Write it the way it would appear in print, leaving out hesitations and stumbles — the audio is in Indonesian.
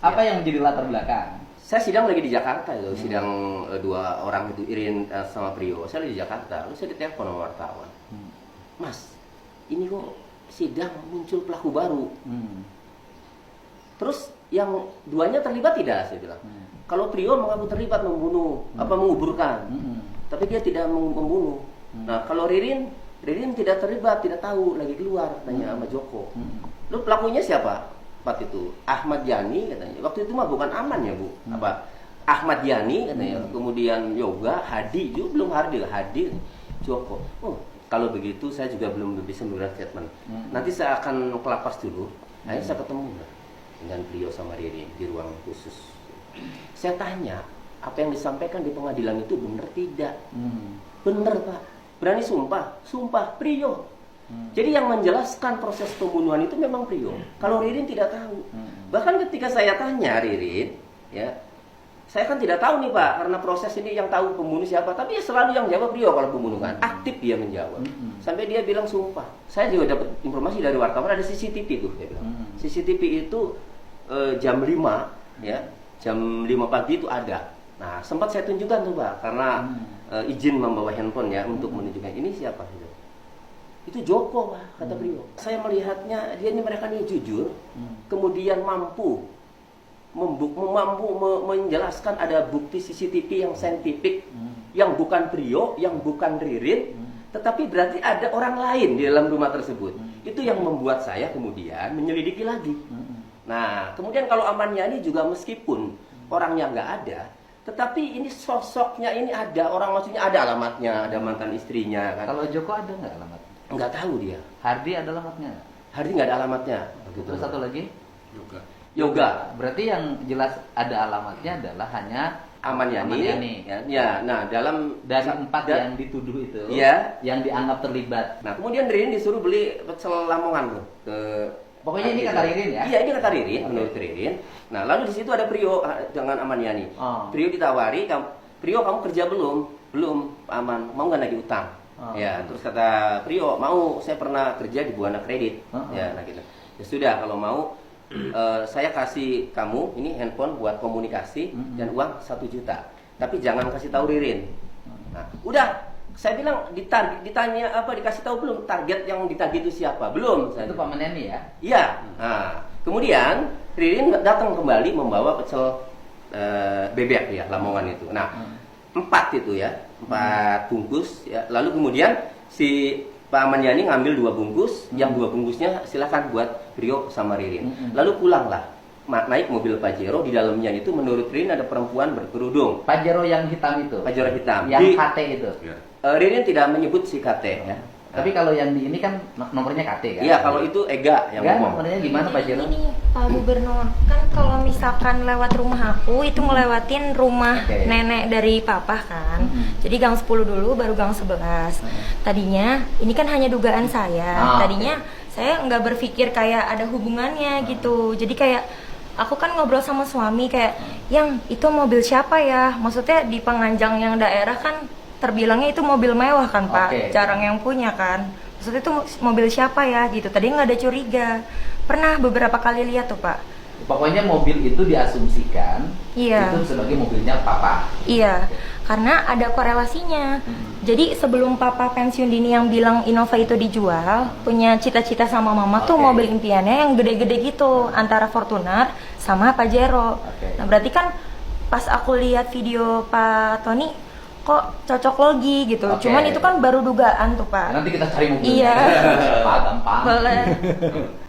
Apa yang menjadi latar belakang? Saya sidang lagi di Jakarta itu, sidang dua orang itu, Irin sama Prio. Saya lagi di Jakarta, lalu saya ditelepon sama wartawan. Mas, ini kok sidang muncul pelaku baru. Terus yang duanya terlibat tidak? Saya bilang. Kalau Prio mengaku terlibat membunuh, menguburkan, tapi dia tidak membunuh. Nah, kalau Ririn tidak terlibat, tidak tahu, lagi keluar, tanya sama Joko. Lu pelakunya siapa? Part itu Ahmad Yani katanya. Waktu itu mah bukan Aman ya, Bu. Ahmad Yani katanya. Kemudian Yoga, Hadi juga belum Hadi, Joko. Oh, kalau begitu saya juga belum bisa memberikan statement. Nanti saya akan ke lapas dulu. Akhirnya saya ketemu dengan Prio sama Ririn di ruang khusus. Saya tanya, apa yang disampaikan di pengadilan itu benar tidak? Benar, Pak. Berani sumpah? Sumpah, Prio. Jadi yang menjelaskan proses pembunuhan itu memang Prio. Kalau Ririn tidak tahu. Bahkan ketika saya tanya Ririn, ya, saya kan tidak tahu nih Pak, karena proses ini yang tahu pembunuh siapa. Tapi ya selalu yang jawab Prio kalau pembunuhan. Aktif dia menjawab. Sampai dia bilang sumpah. Saya juga dapat informasi dari wartawan, ada CCTV tuh. Dia bilang. CCTV itu jam 5, ya, jam 5 pagi itu ada. Nah, sempat saya tunjukkan tuh Pak, karena izin membawa handphone ya untuk menunjukkan ini siapa. Itu Joko, Pak, kata Prio. Saya melihatnya mereka ini jujur, kemudian mampu menjelaskan ada bukti CCTV yang saintifik, yang bukan Prio, yang bukan Ririn, tetapi berarti ada orang lain di dalam rumah tersebut. Itu yang membuat saya kemudian menyelidiki lagi. Nah, kemudian kalau Aman Yani juga meskipun orangnya nggak ada, tetapi ini sosoknya ini ada, orang maksudnya ada alamatnya, ada mantan istrinya kan. Kalau Joko ada nggak alamatnya? Nggak tahu dia. Hardi ada alamatnya? Hardi nggak ada alamatnya. Terus satu lagi? Yoga. Berarti yang jelas ada alamatnya adalah hanya Aman Yani. Ya, nah dalam dari 4 yang dituduh itu, ya, yang dianggap terlibat. Nah kemudian Ririn disuruh beli pecel Lamongan tuh ke. Pokoknya ini kata Ririn ya? Iya, ini kata Ririn, menurut Ririn. Nah lalu di situ ada Prio dengan Aman Yani. Prio ditawari, Prio kamu kerja belum? Belum, Aman. Mau nggak nagih utang? Ya, terus kata Prio, mau, saya pernah kerja di Buana Kredit. Ya, nah gitu. Ya sudah, kalau mau saya kasih kamu ini handphone buat komunikasi dan uang 1 juta. Tapi jangan kasih tahu Ririn. Nah, udah. Saya bilang ditanya apa, dikasih tahu belum target yang ditagih itu siapa? Belum. Itu Pak Meneni ya? Iya. Nah, kemudian Ririn datang kembali membawa pecel bebek ya, Lamongan itu. Nah, 4 itu ya, 4 bungkus ya. Lalu kemudian si Pak Aman Yani ngambil 2 bungkus, yang 2 bungkusnya silakan buat Prio sama Ririn. Lalu pulanglah, naik mobil Pajero, di dalamnya itu menurut Ririn ada perempuan berkerudung. Pajero yang hitam itu? Pajero hitam. Yang KT itu? Ririn tidak menyebut si KT ya. Tapi kalau yang di ini kan nomornya KT kan? Iya, kalau itu Ega yang ngomong. Nomornya gimana Pak Jero? Ini Pak Gubernur, kan kalau misalkan lewat rumah aku itu ngelewatin rumah nenek dari papa kan. Jadi gang 10 dulu baru gang 11. Tadinya ini kan hanya dugaan saya. Tadinya saya nggak berpikir kayak ada hubungannya gitu. Jadi kayak aku kan ngobrol sama suami kayak, yang itu mobil siapa ya? Maksudnya di Penganjang yang daerah kan terbilangnya itu mobil mewah kan Pak, jarang yang punya kan. Maksudnya itu mobil siapa ya gitu. Tadi nggak ada curiga. Pernah beberapa kali lihat tuh Pak. Pokoknya mobil itu diasumsikan itu sebagai mobilnya Papa. Iya, karena ada korelasinya. Jadi sebelum Papa pensiun dini yang bilang Innova itu dijual, punya cita-cita sama Mama tuh mobil impiannya yang gede-gede gitu, antara Fortuner sama Pajero. Nah berarti kan pas aku lihat video Pak Tony, kok cocok logi gitu. Cuman itu kan baru dugaan tuh Pak. Nanti kita cari mobilnya. Iya. Gampang. Boleh.